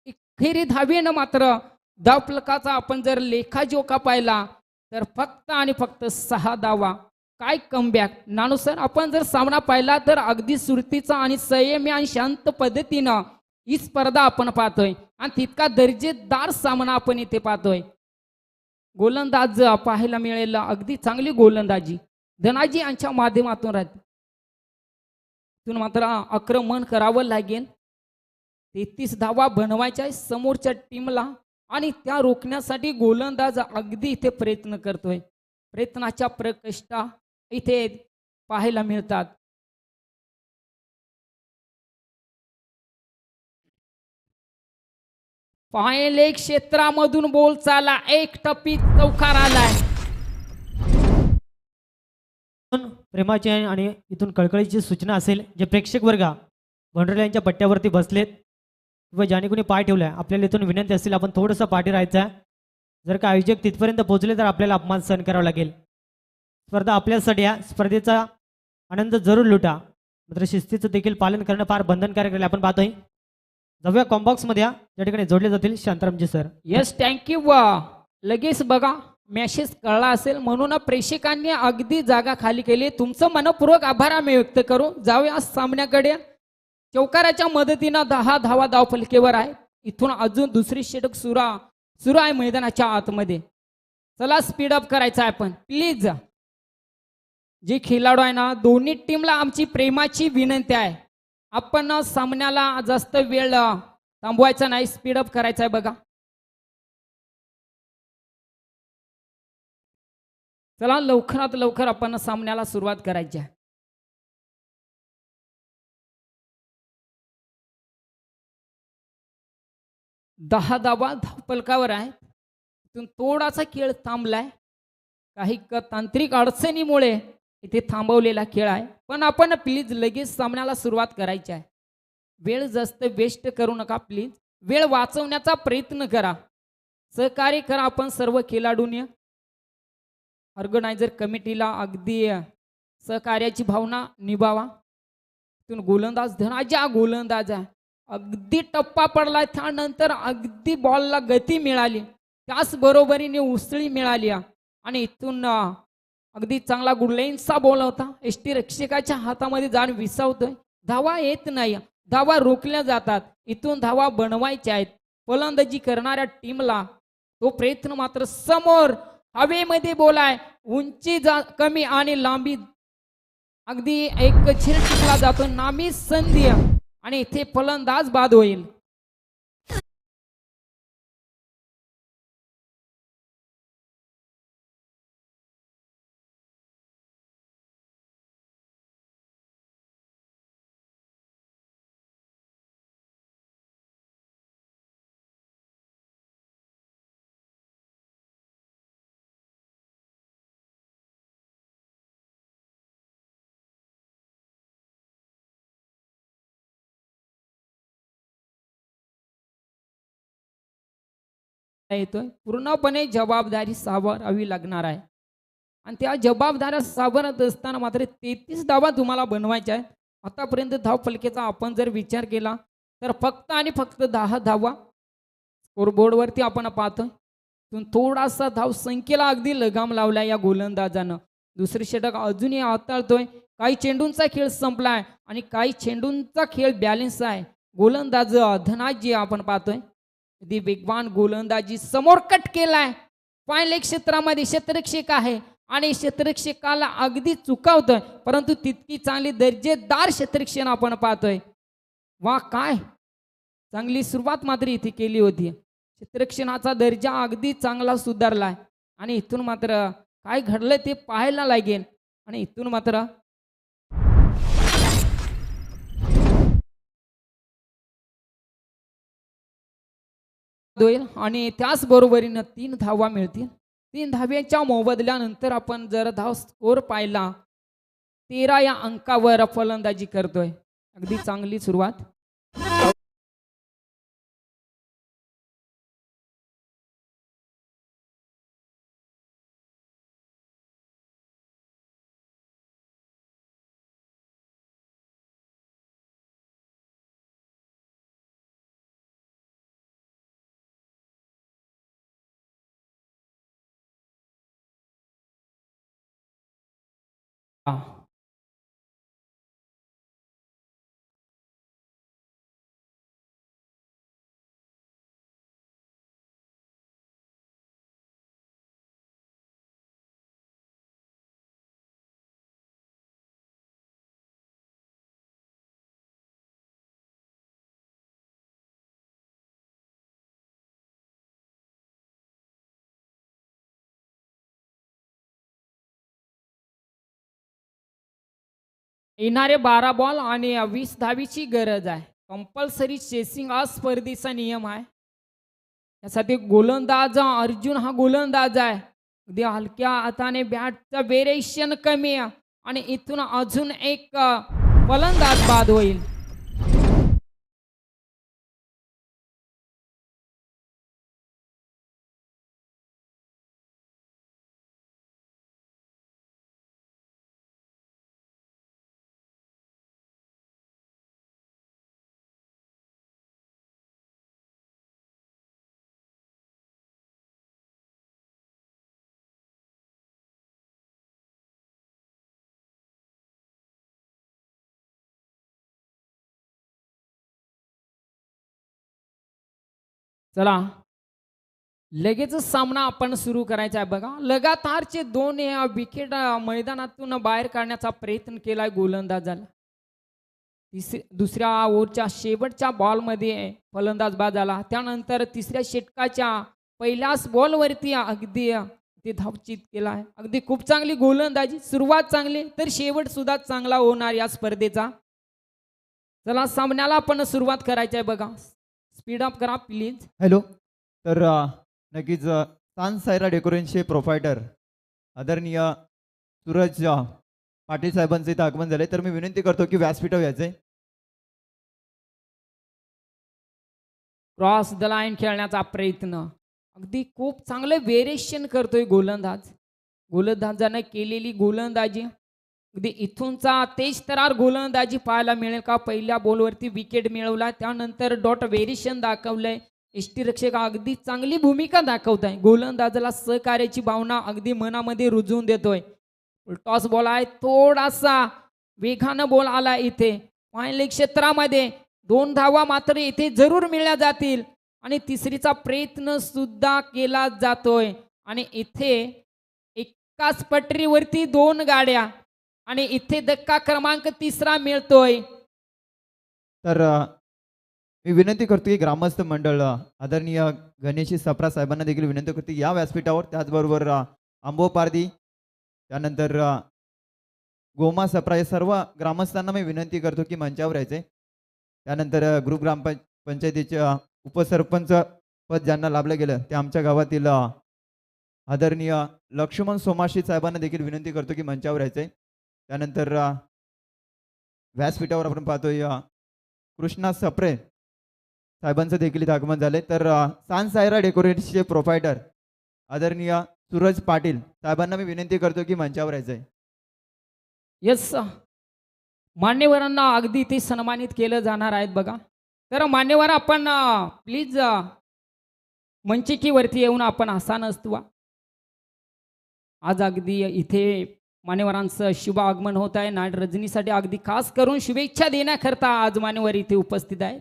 एकेरी धावेनं मात्र धावफलकाचा आपण जर लेखाजोखा पाहिला तर फक्त आणि फक्त 6 धावा. काय कमबॅक नानू सर. आपण जर सामना पाहिला तर अगदी सुरतीचा आणि संयमी आणि शांत पद्धतीनं ही स्पर्धा आपण पाहतोय आणि तितका दर्जेदार सामना आपण इथे पाहतोय. गोलंदाज पाहायला मिळेल. अगदी चांगली गोलंदाजी धनाजी यांच्या माध्यमातून राहते. तिथून मात्र आक्रमण करावं लागेल. 33 धावा बनवायच्या आहे समोरच्या टीमला आणि त्या रोखण्यासाठी गोलंदाज अगदी इथे प्रयत्न करतोय. प्रयत्नाच्या प्रकष्टा इथे पाहायला मिळतात. पाहिले क्षेत्रामधून बोल चाला, 1 टप्पी चौकार आलाय. प्रेमाची आणि इथून कळकळीची सूचना असेल, जे प्रेक्षक वर्ग बाउंड्री लाईनच्या पट्ट्यावरती बसलेत किंवा ज्याने कोणी पाय ठेवलाय, आपल्याला इथून विनंती असेल आपण थोडंसं पाठी राहायचं आहे. जर का आयोजक तिथपर्यंत पोहोचले तर आपल्याला अपमान सहन करावा लागेल. स्पर्धा आपल्यासाठी आहे. स्पर्धेचा आनंद जरूर लुटा, मात्र शिस्तीचं देखील पालन करणं फार बंधनकारक राहील. आपण पाहतोय जाऊया कॉम्बॉक्समध्ये या ज्या ठिकाणी जोडले जातील शांतारामजी सर. Yes thank you. लगेच बघा मेसेज कळला असेल म्हणून प्रेक्षकांनी अगदी जागा खाली केली. तुमचं मनपूर्वक आभार आम्ही व्यक्त करू. जाऊया सामन्याकडे. चौकाराच्या मदतीनं 10 धावा धावफलकेवर आहे. इथून अजून दुसरी षटक सुरू आहे मैदानाच्या आतमध्ये. चला स्पीड अप करायचं आहे आपण प्लीज. जे खेळाडू आहे ना दोन्ही टीमला आमची प्रेमाची विनंती आहे, आपण सामन्याला जास्त वेळ थांबवायचा नाही, स्पीड अप करायचा आहे बघा. चला लवकरात लवकर आपण सामन्याला सुरुवात करायची आहे. दहा धावा धावफलकावर आहे. इथून थोडासा खेळ थांबलाय, काही तांत्रिक अडचणीमुळे इथे थांबवलेला खेळ आहे. पण आपण प्लीज लगेच सामन्याला सुरुवात करायची आहे. वेळ जास्त वेस्ट करू नका प्लीज. वेळ वाचवण्याचा प्रयत्न करा, सहकार्य करा आपण सर्व खेळाडूंनी. ऑर्गनायझर कमिटीला अगदी सहकार्याची भावना निभावा. इथून गोलंदाज धनाजा गोलंदाज आहे, अगदी टप्पा पडला, त्यानंतर अगदी बॉलला गती मिळाली, त्याचबरोबरीने उसळी मिळाली आणि इथून अगदी चांगला गुडलेन्सचा बॉल होता. एसटी रक्षकाच्या हातामध्ये जाऊन विसावतोय. धावा येत नाही, धावा रोखल्या जातात. इथून धावा बनवायच्या आहेत. फलंदाजी करणाऱ्या टीमला तो प्रयत्न मात्र समोर हवेमध्ये बोलाय. उंची कमी आणि लांबी अगदी एक झेल टिकला जातो. नामी संधी आणि इथे फलंदाज बाद होईल. येतोय पूर्णपणे जबाबदारी सावरावी लागणार आहे आणि त्या जबाबदाऱ्या सावरत असताना मात्र 33 धावा तुम्हाला बनवायच्या आहेत. आतापर्यंत धावफलकेचा आपण जर विचार केला तर फक्त आणि फक्त 10 धावा स्कोरबोर्डवरती आपण पाहतोय. थोडासा धाव संख्येला अगदी लगाम लावला या गोलंदाजानं. दुसरी षटक अजूनही हाताळतोय. काही चेंडूंचा खेळ संपलाय आणि काही चेंडूंचा खेळ बॅलेन्स आहे. गोलंदाज धनाजी आपण पाहतोय अगदी वेगवान गोलंदाजी समोर कट केलाय. फायनल क्षेत्रामध्ये क्षेत्ररक्षक आहे आणि क्षेत्ररक्षकाला अगदी चुकावतोय, परंतु तितकी चांगली दर्जेदार क्षेत्ररक्षण आपण पाहतोय. वा काय चांगली सुरुवात मात्र इथे केली होती. क्षेत्ररक्षणाचा दर्जा अगदी चांगला सुधारलाय आणि इथून मात्र काय घडलं ते पाहायला लागेल. आणि इथून मात्र होईल आणि त्याच बरोबरीनं 3 धावा मिळतील. 3 धाव्यांच्या मोबदल्यानंतर आपण जर धाव स्कोर पाहिला 13 या अंकावर फलंदाजी करतोय. अगदी चांगली सुरुवात. येणारे 12 बॉल आणि 20 धावीची गरज आहे. कंपल्सरी चेसिंग हा स्पर्धेचा नियम आहे. यासाठी गोलंदाज अर्जुन हा गोलंदाज आहे. अगदी हलक्या हाताने बॅटचं वेरिएशन कमी आहे आणि इथून अजून एक फलंदाज बाद होईल. चला लगेचच सामना आपण सुरू करायचा आहे बघा. लगातारचे 2 विकेट मैदानातून बाहेर काढण्याचा प्रयत्न केलाय गोलंदाजाला. दुसऱ्या ओव्हरच्या शेवटच्या बॉलमध्ये फलंदाज बाद झाला. त्यानंतर तिसऱ्या षटकाच्या पहिल्याच बॉलवरती अगदी ते धावचित केला आहे. अगदी खूप चांगली गोलंदाजी. सुरुवात चांगली तर शेवट सुद्धा चांगला होणार या स्पर्धेचा. चला सामन्याला आपण सुरुवात करायची आहे बघा. स्पीड अप करा प्लीज. हॅलो. तर नक्कीच सान सायरा डेकोरेशनचे प्रोप्रायटर आदरणीय सूरज पाटील साहेबांचे इथं आगमन झाले. तर मी विनंती करतो की व्यासपीठावर यायचे. क्रॉस द लाईन खेळण्याचा प्रयत्न. अगदी खूप चांगलं व्हेरिएशन करतोय गोलंदाज. गोलंदाजाने केलेली गोलंदाजी अगदी इथूनचा तेज तरार गोलंदाजी पाहायला मिळेल का. पहिल्या बॉलवरती विकेट मिळवला. त्यानंतर डॉट व्हेरिएशन दाखवलंय. यष्टीरक्षक अगदी चांगली भूमिका दाखवत आहे. गोलंदाजाला सहकार्याची भावना अगदी मनामध्ये रुजवून देतोय. टॉस बॉल आहे. थोडासा वेगानं बॉल आला इथे फायनल क्षेत्रामध्ये. 2 धावा मात्र इथे जरूर मिळल्या जातील आणि तिसरीचा प्रयत्न सुद्धा केला जातोय. आणि इथे एकाच पटरीवरती 2 गाड्या आणि इथे धक्का क्रमांक 3 मिळतोय. तर मी विनंती करतो की ग्रामस्थ मंडळ आदरणीय गणेशी सप्रा साहेबांना देखील विनंती करतो की या व्यासपीठावर. त्याचबरोबर आंबो पारदी त्यानंतर गोमा सप्रा या सर्व ग्रामस्थांना मी विनंती करतो की मंचावर यायचे. त्यानंतर ग्रुप ग्रामपंचायतीचे उपसरपंच पद ज्यांना लाभलं गेलं ते आमच्या गावातील आदरणीय लक्ष्मण सोमाशी साहेबांना देखील विनंती करतो की मंचावर यायचे. त्यानंतर व्यासपीठावर आपण पाहतोय कृष्णा सप्रे साहेबांचं देखील इथं आगमन झाले. तर सान सायरा डेकोरेशनचे प्रोप्रायटर आदरणीय सूरज पाटील साहेबांना मी विनंती करतो की मंचावर यायचंय. येस मान्यवरांना अगदी ते सन्मानित केलं जाणार आहेत बघा. तर मान्यवर आपण प्लीज मंचिकीवरती येऊन आपण आसान असतो. आज अगदी इथे मान्यवरांचं शुभ आगमन होत आहे. नाट रजनीसाठी अगदी खास करून शुभेच्छा देण्याकरता आज मान्यवर इथे उपस्थित आहेत.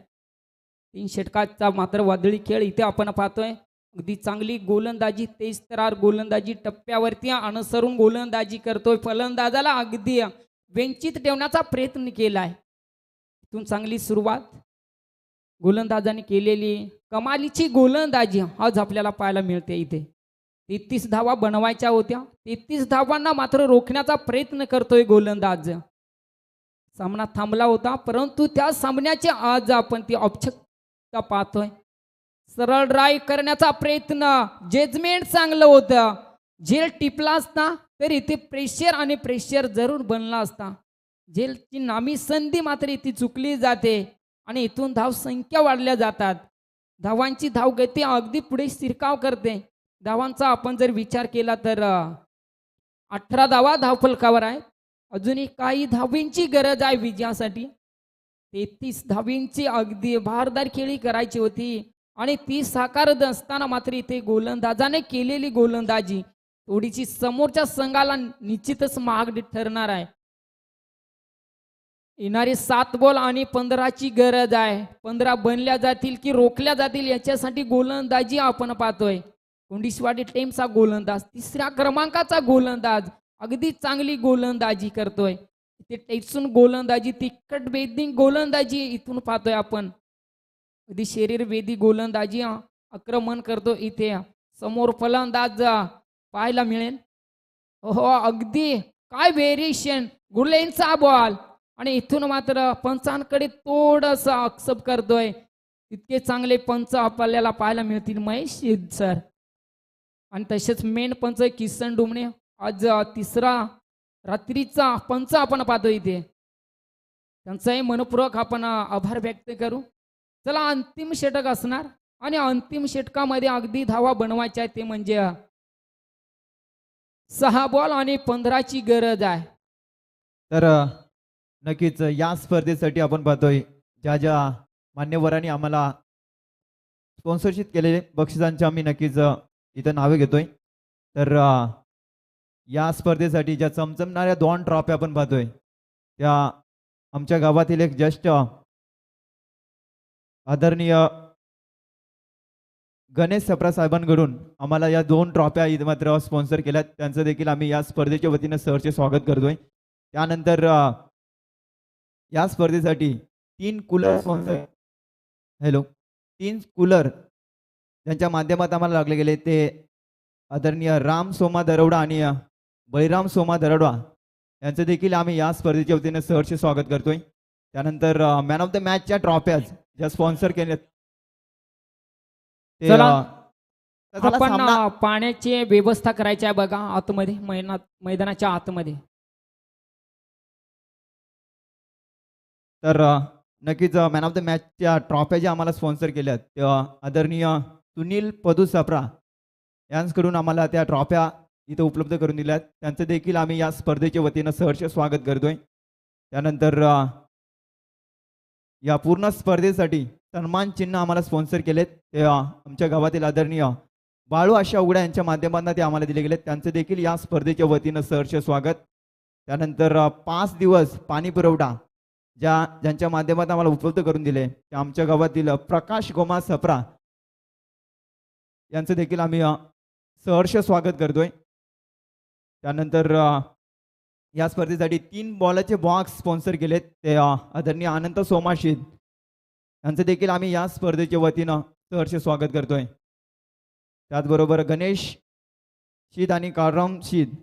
3 षटकाचा मात्र वादळी खेळ इथे आपण पाहतोय. अगदी चांगली गोलंदाजी तेज तरार गोलंदाजी टप्प्यावरती अनुसरून गोलंदाजी करतोय. फलंदाजाला अगदी वंचित ठेवण्याचा प्रयत्न केलाय. इथून चांगली सुरुवात गोलंदाजाने केलेली कमालीची गोलंदाजी आज आपल्याला पाहायला मिळते. इथे 33 धावा बनवायच्या होत्या. 33 धावांना मात्र रोखण्याचा प्रयत्न करतोय गोलंदाज. सामना थांबला होता परंतु त्या सामन्याचे आज आपण ती औपचारिकता पाहतोय. सरळ ड्राईव्ह करण्याचा प्रयत्न. जजमेंट चांगलं होतं. झेल टिपला असता तर इथे प्रेशर आणि प्रेशर जरूर बनला असता. झेलची नामी संधी मात्र इथे चुकली जाते आणि इथून धाव संख्या वाढल्या जातात. धावांची धावगती अगदी पुढे शिरकाव करते. धावांचा आपण जर विचार केला तर 18 धावा धावफलकावर आहेत. अजूनही काही धावींची गरज आहे विजयासाठी. 33 धावींची अगदी भारदार खेळी करायची होती आणि ती साकारत असताना मात्र इथे गोलंदाजाने केलेली गोलंदाजी थोडीशी समोरच्या संघाला निश्चितच महाग ठरणार आहे. येणारे 7 बॉल आणि 15ची गरज आहे. 15 बनल्या जातील की रोखल्या जातील याच्यासाठी गोलंदाजी आपण पाहतोय. कोंडिशवाडी टेमचा गोलंदाज 3ऱ्या क्रमांकाचा गोलंदाज अगदी चांगली गोलंदाजी करतोय. इथे टेचून गोलंदाजी तिखट बेदिंग गोलंदाजी इथून पाहतोय आपण. अगदी शरीरवेदी गोलंदाजी आक्रमण करतो. इथे समोर फलंदाज पाहायला मिळेल. हो अगदी काय व्हेरिएशन. गुलेनचा बॉल आणि इथून मात्र पंचांकडे थोडंसं आक्षेप करतोय. इतके चांगले पंच आपल्याला पाहायला मिळतील महेश सर. आणि तसेच मेन पंच किसन डुमणे आज 3रा रात्रीचा पंच आपण पाहतो इथे. त्यांचाही मनपूर्वक आपण आभार व्यक्त करू. चला अंतिम षटक असणार आणि अंतिम षटकामध्ये अगदी धावा बनवायच्या आहे. ते म्हणजे 6 बॉल आणि 15ची गरज आहे. तर नक्कीच या स्पर्धेसाठी आपण पाहतोय ज्या ज्या मान्यवरांनी आम्हाला स्पॉन्सरशिप केलेले बक्षिसांची आम्ही नक्कीच इथं नावे घेतोय. तर या स्पर्धेसाठी ज्या चमचमणाऱ्या 2 ट्रॉफी आपण पाहतोय त्या आमच्या गावातील एक ज्येष्ठ आदरणीय गणेश सप्रा साहेबांकडून आम्हाला या 2 ट्रॉफ्या इथं मात्र स्पॉन्सर केल्यात, त्यांचं देखील आम्ही या स्पर्धेच्या वतीनं सहर्ष स्वागत करतोय. त्यानंतर या स्पर्धेसाठी 3 कूलर स्पॉन्सर हॅलो 3 कूलर ज्यांच्या माध्यमात आम्हाला लागले गेले ते आदरणीय राम सोमा दरवडा आणि बळीराम सोमा दरवडा यांचं देखील आम्ही या स्पर्धेच्या वतीने सहर्ष स्वागत करतोय. त्यानंतर मॅन ऑफ द मॅचच्या ट्रॉफ्या ज्या स्पॉन्सर केल्यात ते चला, तर चला आपण सामना- पाण्याची व्यवस्था करायची आहे बघा आतमध्ये मैदानाच्या आतमध्ये. तर नक्कीच मॅन ऑफ द मॅचच्या ट्रॉफ्या ज्या आम्हाला स्पॉन्सर केल्यात त्या आदरणीय सुनील पदू सप्रा यांकडून आम्हाला त्या ट्रॉफ्या इथं उपलब्ध करून दिल्यात, त्यांचं देखील आम्ही या स्पर्धेच्या वतीनं सहर्ष स्वागत करतोय. त्यानंतर या पूर्ण स्पर्धेसाठी सन्मान चिन्ह आम्हाला स्पॉन्सर केलेत ते आमच्या गावातील आदरणीय बाळू आशा उघडा यांच्या माध्यमातून ते आम्हाला दिले गेलेत, त्यांचं देखील या स्पर्धेच्या वतीनं सहर्ष स्वागत. त्यानंतर 5 दिवस पाणी पुरवठा ज्यांच्या माध्यमातून आम्हाला उपलब्ध करून दिले ते आमच्या गावातील प्रकाश गोमा सप्रा यांचं देखील आम्ही सहर्ष स्वागत करतोय. त्यानंतर या स्पर्धेसाठी 3 बॉलाचे बॉक्स स्पॉन्सर केलेत ते आदरणीय अनंत सोमाशीद यांचं देखील आम्ही या स्पर्धेच्या वतीनं सहर्ष स्वागत करतोय. त्याचबरोबर गणेश शीद आणि काळराम शीद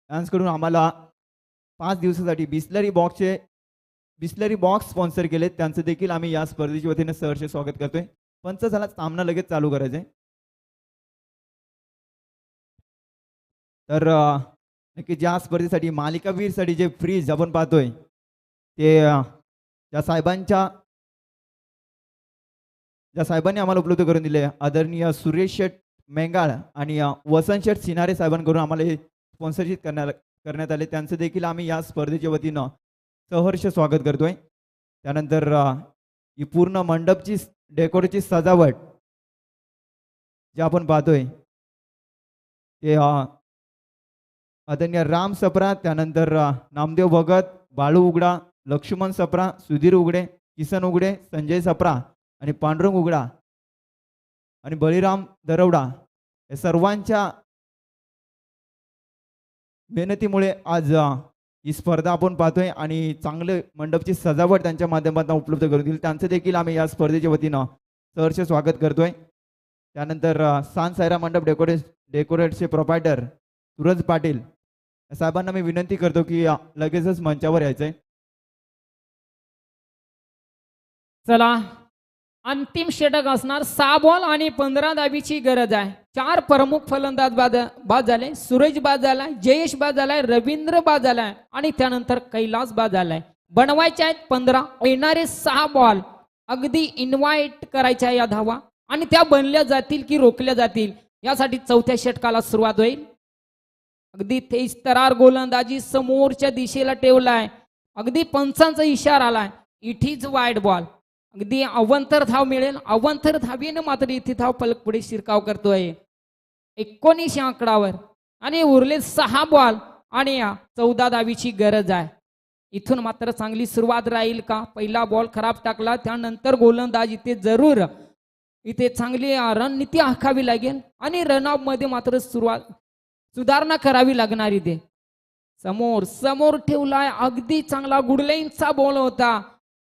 यांच्याकडून आम्हाला 5 दिवसासाठी बिस्लरी बॉक्स स्पॉन्सर केलेत, त्यांचं देखील आम्ही या स्पर्धेच्या वतीने सहर्ष स्वागत करतोय. पंच झाला, सामना लगेच चालू करायचंय. तर नक्की ज्या स्पर्धेसाठी मालिकावीरसाठी जे फ्रीज आपण पाहतोय ते ज्या साहेबांनी आम्हाला उपलब्ध करून दिले आदरणीय सुरेश शेठ मेंगाळ आणि वसंत शेठ सिनारे साहेबांकडून आम्हाला हे स्पॉन्सरशिप करण्यात आले, त्यांचं देखील आम्ही या स्पर्धेच्या वतीनं सहर्ष स्वागत करतोय. त्यानंतर ही पूर्ण मंडपची डेकोरेची सजावट जे आपण पाहतोय ते आदरणीय राम सप्रा, त्यानंतर नामदेव भगत, बाळू उघडा, लक्ष्मण सप्रा, सुधीर उघडे, किसन उघडे, संजय सप्रा आणि पांडुरंग उघडा आणि बळीराम दरवडा या सर्वांच्या मेहनतीमुळे आज ही स्पर्धा आपण पाहतोय आणि चांगले मंडपची सजावट त्यांच्या माध्यमातून उपलब्ध करून दिली, त्यांचं देखील आम्ही या स्पर्धेच्या वतीनं सहर्ष स्वागत करतोय. त्यानंतर सान सायरा मंडप डेकोरेटचे प्रोपायटर सूरज पाटील साहेबांना मी विनंती करतो की लगेचच मंचावर यायचंय. चला, अंतिम षटक असणार. 6 बॉल आणि 15 धाबीची गरज आहे. 4 प्रमुख फलंदाज बाद झाले. सुरेश बाद झालाय, जयेश बाद झालाय, रवींद्र बाद झालाय आणि त्यानंतर कैलास बाद झालाय. बनवायचे आहेत 15. येणारे 6 बॉल अगदी इन्व्हाइट करायच्या या धावा आणि त्या बनल्या जातील की रोखल्या जातील यासाठी 4थ्या षटकाला सुरुवात होईल. अगदी तेज तरार गोलंदाजी समोरच्या दिशेला ठेवलाय. अगदी पंचांचा इशारा आलाय, इट इज वाईड बॉल. अगदी अवंतर धाव मिळेल. अवंतर धावेनं मात्र इथे धाव पलक पुढे शिरकाव करतोय 19 आकडावर आणि उरले 6 बॉल आणि 14 धावीची गरज आहे. इथून मात्र चांगली सुरुवात राहील का? पहिला बॉल खराब टाकला, त्यानंतर गोलंदाज इथे जरूर इथे चांगली रणनीती आखावी लागेल आणि रनआउट मध्ये मात्र सुधारणा करावी लागणार. इथे समोर ठेवलाय. अगदी चांगला गुडलाईनचा बॉल होता,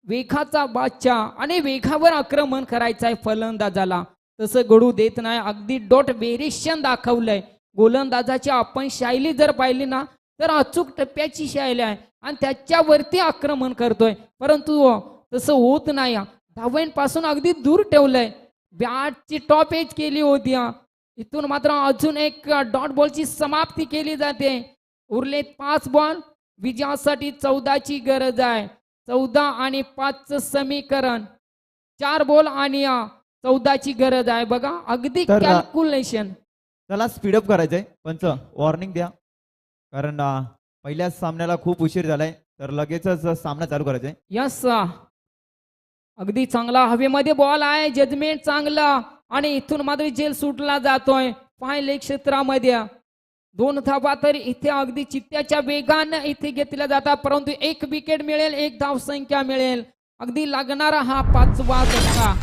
वेगाचा बादशाह आणि वेगावर आक्रमण करायचंय फलंदाजाला, तसं घडू देत नाही. अगदी डॉट व्हेरिएशन दाखवलंय. गोलंदाजाची आपण शैली जर पाहिली ना तर अचूक टप्प्याची शैली आहे आणि त्याच्यावरती आक्रमण करतोय, परंतु तसं होत नाही. धावांपासून अगदी दूर ठेवलंय. बॅटची टॉप एज केली होती. इथून मात्र अजून एक डॉट बॉलची समाप्ती केली जाते. उरलेत 5 बॉल. विजयासाठी 14ची गरज आहे. 14 आणि 5चं समीकरण 4 बॉल आणि 14ची गरज आहे. बघा अगदी कॅल्क्युलेशन. त्याला स्पीडअप करायचंय. पंच वॉर्निंग द्या, कारण पहिल्याच सामन्याला खूप उशीर झालाय, तर लगेचच सामना चालू करायचा आहे. यस, अगदी चांगला हवेमध्ये बॉल आहे. जजमेंट चांगला आणि इथून मात्र जेल सुटला जातोय फाय क्षेत्रामध्ये. 2 धावा तर इथे अगदी चित्त्याच्या वेगानं इथे घेतल्या जातात, परंतु 1 विकेट मिळेल, 1 धाव संख्या मिळेल. अगदी लागणारा हा 5वा धक्का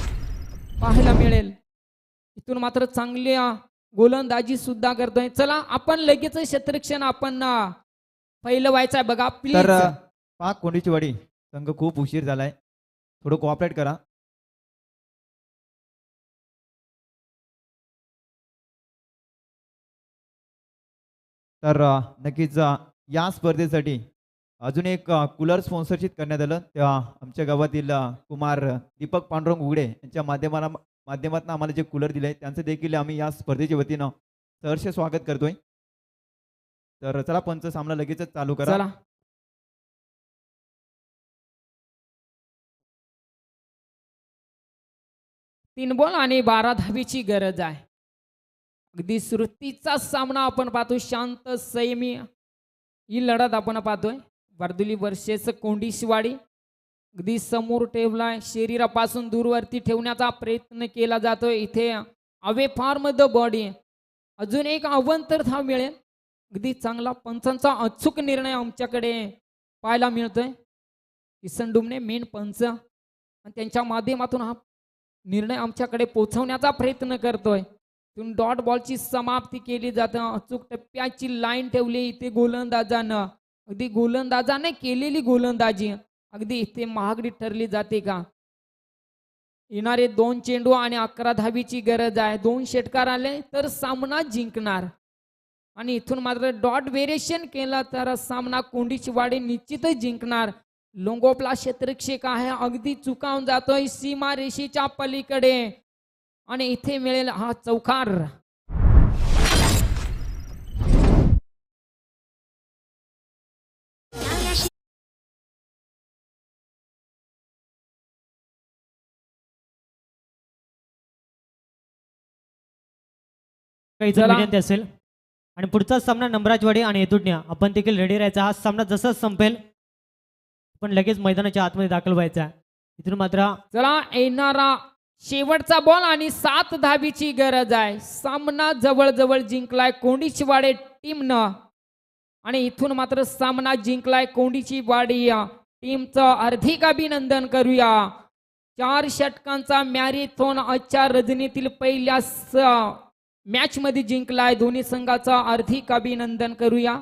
पाहायला मिळेल. इथून मात्र चांगली गोलंदाजी सुद्धा करतोय. चला आपण लगेच क्षेत्ररक्षण आपण पहिलं व्हायचं आहे बघा प्लीज. तर पाक कोंडीचीवाडी संघ खूप उशीर झालाय, थोडं कोऑपरेट करा. तर नक्कीच या स्पर्धेसाठी अजून एक कूलर स्पॉन्सरशिप करण्यात आलं. त्या आमच्या गावातील कुमार दीपक पांडुरंग उघडे यांच्या माध्यमातून आम्हाला जे कूलर दिले त्यांचं देखील आम्ही या स्पर्धेच्या वतीनं सहर्ष स्वागत करतोय. तर चला पंच सामना लगेचच चालू करा. चला तीन बॉल आणि 12 धाबीची गरज आहे. अगदी सुरुवातीचा सामना आपण पाहतो, शांत संयमी ही लढत आपण पाहतोय. वर्दुली वर्सेस कोंडिशवाडी. अगदी समोर ठेवलाय, शरीरापासून दूरवरती ठेवण्याचा प्रयत्न केला जातोय. इथे अवे फार्म द बॉडी. अजून एक अवंतर धाव मिळेल. अगदी चांगला पंचांचा अचूक निर्णय आमच्याकडे पाहायला मिळतोय. किसन डुमने मेन पंच आणि त्यांच्या माध्यमातून हा निर्णय आमच्याकडे पोहोचवण्याचा प्रयत्न करतोय. तिथून डॉट बॉलची समाप्ती केली जाते. अचूक टप्प्याची लाईन ठेवली इथे गोलंदाजानं. अगदी गोलंदाजाने केलेली गोलंदाजी अगदी इथे महागडी ठरली जाते का. येणारे 2 चेंडू आणि 11 धाबीची गरज आहे. 2 षटकार आले तर सामना जिंकणार आणि इथून मात्र डॉट व्हेरिएशन केला तर सामना कोंडीचीवाडी निश्चितच जिंकणार. लोंगोपला क्षेत्ररक्षक आहे, अगदी चुकावून जातोय सीमा रेषेच्या पलीकडे आणि इथे मिळेल हा चौकार. काही चला. विनंती असेल आणि पुढचा सामना नंबराजवाडी आणि येतुडण्या आपण देखील रेडी राहायचा. हा सामना जसा संपेल पण लगेच मैदानाच्या आतमध्ये दाखल व्हायचा. इथून मात्र चला येणारा शेवटचा बॉल आणि 7 धाबीची गरज आहे. सामना जवळजवळ जिंकलाय कोंडीचीवाडी टीमनं आणि इथून मात्र सामना जिंकलाय कोंडीचीवाडी टीमचं हार्दिक अभिनंदन करूया. 4 षटकांचा मॅरेथॉन आजच्या रजनीतील पहिल्या मॅच मध्ये जिंकलाय. दोन्ही संघाचा हार्दिक अभिनंदन करूया.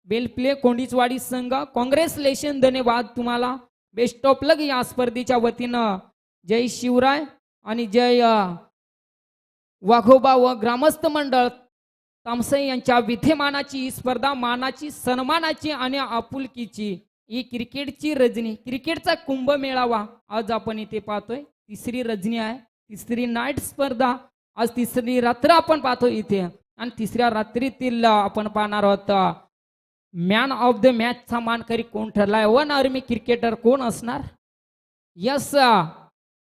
वेल प्ले कोंडीचवाडी संघ, कॉंग्रॅच्युलेशन, धन्यवाद तुम्हाला. बेस्ट ऑफ लक या स्पर्धेच्या वतीनं. जय शिवराय आणि जय वाघोबा व ग्रामस्थ मंडळ तामसई यांच्या विद्यमानाची ही स्पर्धा मानाची, सन्मानाची आणि आपुलकीची ही क्रिकेटची रजनी, क्रिकेटचा कुंभ मेळावा आज आपण इथे पाहतोय. तिसरी रजनी आहे, तिसरी नाईट स्पर्धा. आज तिसरी रात्र आपण पाहतो इथे आणि तिसऱ्या रात्रीतील आपण पाहणार आहोत मॅन ऑफ द मॅचचा मानकरी कोण ठरलाय. 1 आर्मी क्रिकेटर कोण असणार. यस